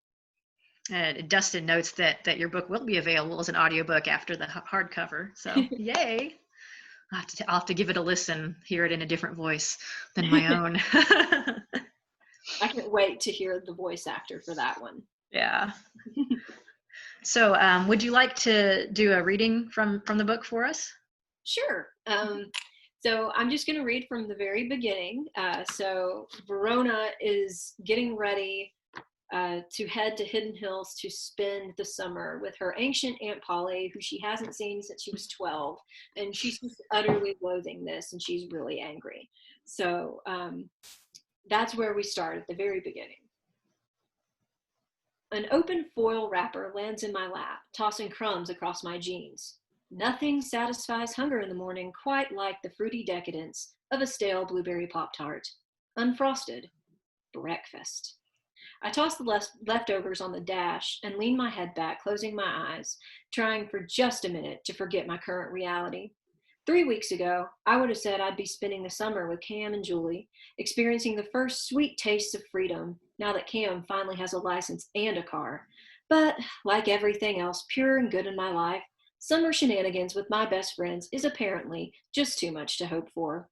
[SPEAKER 1] Dustin notes that your book will be available as an audiobook after the hardcover. So yay. I'll have to give it a listen, hear it in a different voice than my own.
[SPEAKER 2] I can't wait to hear the voice actor for that one.
[SPEAKER 1] Yeah. So, would you like to do a reading from the book for us?
[SPEAKER 2] Sure. So I'm just going to read from the very beginning. So Verona is getting ready to head to Hidden Hills to spend the summer with her ancient Aunt Polly, who she hasn't seen since she was 12. And she's just utterly loathing this, and she's really angry. So that's where we start at the very beginning. An open foil wrapper lands in my lap, tossing crumbs across my jeans. Nothing satisfies hunger in the morning quite like the fruity decadence of a stale blueberry Pop-Tart. Unfrosted. Breakfast. I toss the leftovers on the dash and lean my head back, closing my eyes, trying for just a minute to forget my current reality. 3 weeks ago, I would have said I'd be spending the summer with Cam and Julie, experiencing the first sweet tastes of freedom now that Cam finally has a license and a car. But, like everything else pure and good in my life, summer shenanigans with my best friends is apparently just too much to hope for.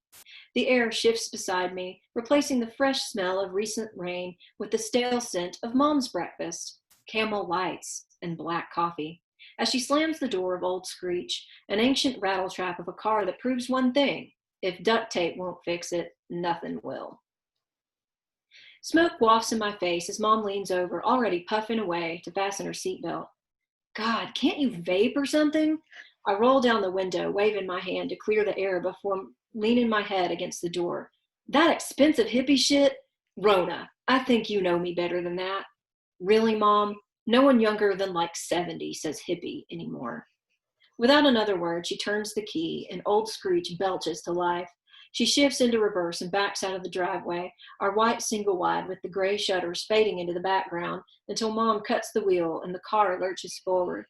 [SPEAKER 2] The air shifts beside me, replacing the fresh smell of recent rain with the stale scent of Mom's breakfast, Camel Lights, and black coffee. As she slams the door of Old Screech, an ancient rattletrap of a car that proves one thing: if duct tape won't fix it, nothing will. Smoke wafts in my face as Mom leans over, already puffing away to fasten her seatbelt. God, can't you vape or something? I roll down the window, waving my hand to clear the air before leaning my head against the door. That expensive hippie shit? Rona, I think you know me better than that. Really, Mom? No one younger than like 70 says hippie anymore. Without another word, she turns the key and old Screech belches to life. She shifts into reverse and backs out of the driveway, our white single wide with the gray shutters fading into the background until Mom cuts the wheel and the car lurches forward.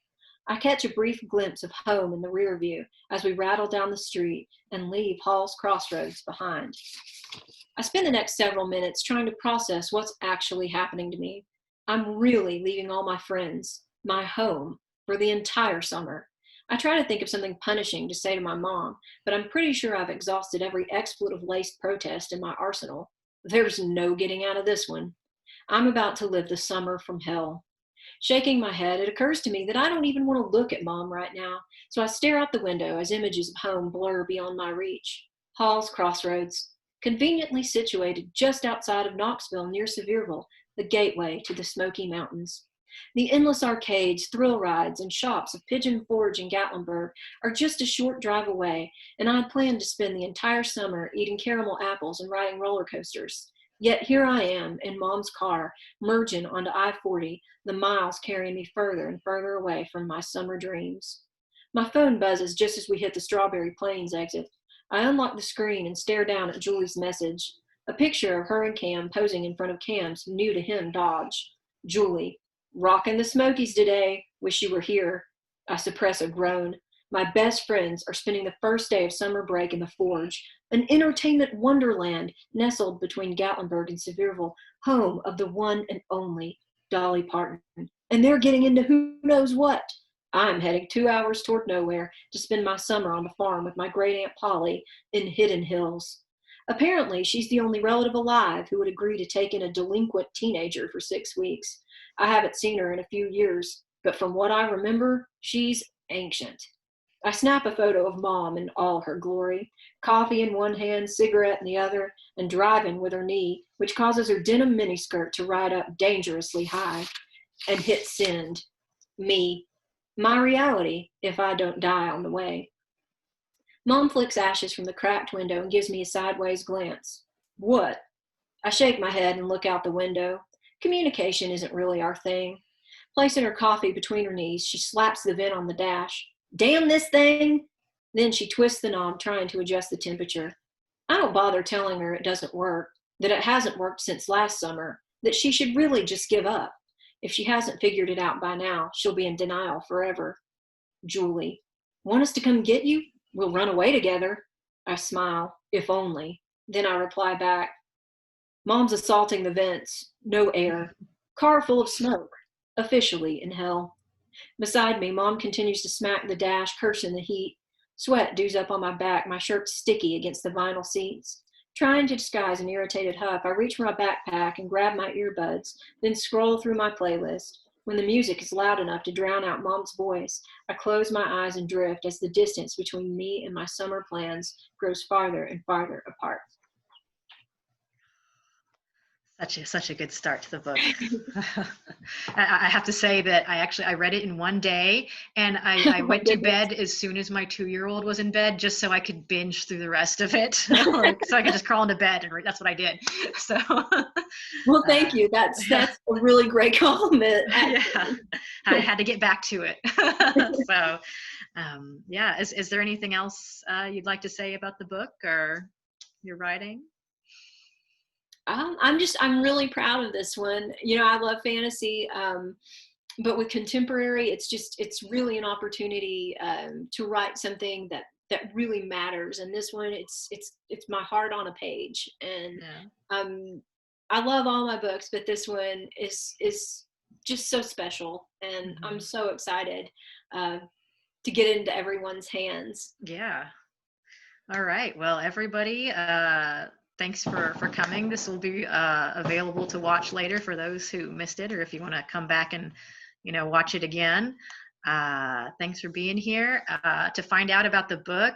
[SPEAKER 2] I catch a brief glimpse of home in the rear view as we rattle down the street and leave Hall's Crossroads behind. I spend the next several minutes trying to process what's actually happening to me. I'm really leaving all my friends, my home, for the entire summer. I try to think of something punishing to say to my mom, but I'm pretty sure I've exhausted every expletive-laced protest in my arsenal. There's no getting out of this one. I'm about to live the summer from hell. Shaking my head, it occurs to me that I don't even want to look at Mom right now, so I stare out the window as images of home blur beyond my reach. Hall's Crossroads, conveniently situated just outside of Knoxville near Sevierville, the gateway to the Smoky Mountains. The endless arcades, thrill rides, and shops of Pigeon Forge and Gatlinburg are just a short drive away, and I had planned to spend the entire summer eating caramel apples and riding roller coasters. Yet here I am in Mom's car, merging onto I-40, the miles carrying me further and further away from my summer dreams. My phone buzzes just as we hit the Strawberry Plains exit. I unlock the screen and stare down at Julie's message, a picture of her and Cam posing in front of Cam's new to him Dodge. Julie, rocking the Smokies today. Wish you were here. I suppress a groan. My best friends are spending the first day of summer break in the Forge, an entertainment wonderland nestled between Gatlinburg and Sevierville, home of the one and only Dolly Parton. And they're getting into who knows what. I'm heading 2 hours toward nowhere to spend my summer on the farm with my great Aunt Polly in Hidden Hills. Apparently, she's the only relative alive who would agree to take in a delinquent teenager for 6 weeks. I haven't seen her in a few years, but from what I remember, she's ancient. I snap a photo of Mom in all her glory, coffee in one hand, cigarette in the other, and driving with her knee, which causes her denim miniskirt to ride up dangerously high, and hit send. Me. My reality, if I don't die on the way. Mom flicks ashes from the cracked window and gives me a sideways glance. What? I shake my head and look out the window. Communication isn't really our thing. Placing her coffee between her knees, she slaps the vent on the dash. Damn this thing! Then she twists the knob, trying to adjust the temperature. I don't bother telling her it doesn't work, that it hasn't worked since last summer, that she should really just give up. If she hasn't figured it out by now, she'll be in denial forever. Julie, want us to come get you? We'll run away together. I smile, if only. Then I reply back. Mom's assaulting the vents. No air. Car full of smoke. Officially in hell. Beside me, Mom continues to smack the dash, cursing the heat. Sweat dews up on my back, my shirt sticky against the vinyl seats. Trying to disguise an irritated huff, I reach for my backpack and grab my earbuds, then scroll through my playlist. When the music is loud enough to drown out Mom's voice, I close my eyes and drift as the distance between me and my summer plans grows farther and farther apart.
[SPEAKER 1] Such a good start to the book. I have to say that I read it in one day, and I went to bed as soon as my 2-year-old was in bed, just so I could binge through the rest of it. So I could just crawl into bed, and that's what I did. So,
[SPEAKER 2] well, thank you. That's a really great compliment.
[SPEAKER 1] Yeah, I had to get back to it. So, yeah. Is there anything else you'd like to say about the book or your writing?
[SPEAKER 2] I'm really proud of this one. You know, I love fantasy, but with contemporary, it's really an opportunity to write something that really matters. And this one, it's my heart on a page. And I love all my books, but this one is just so special, and I'm so excited to get into everyone's hands.
[SPEAKER 1] Yeah. All right. Well, everybody. Thanks for coming. This will be available to watch later for those who missed it, or if you want to come back and watch it again. Thanks for being here. To find out about the book,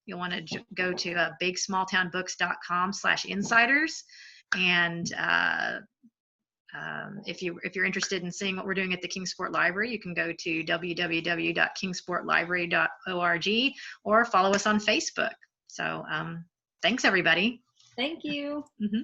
[SPEAKER 1] you'll want to go to bigsmalltownbooks.com/insiders, And if you're interested in seeing what we're doing at the Kingsport Library, you can go to www.kingsportlibrary.org or follow us on Facebook. So thanks, everybody.
[SPEAKER 2] Thank you.
[SPEAKER 1] Mm-hmm.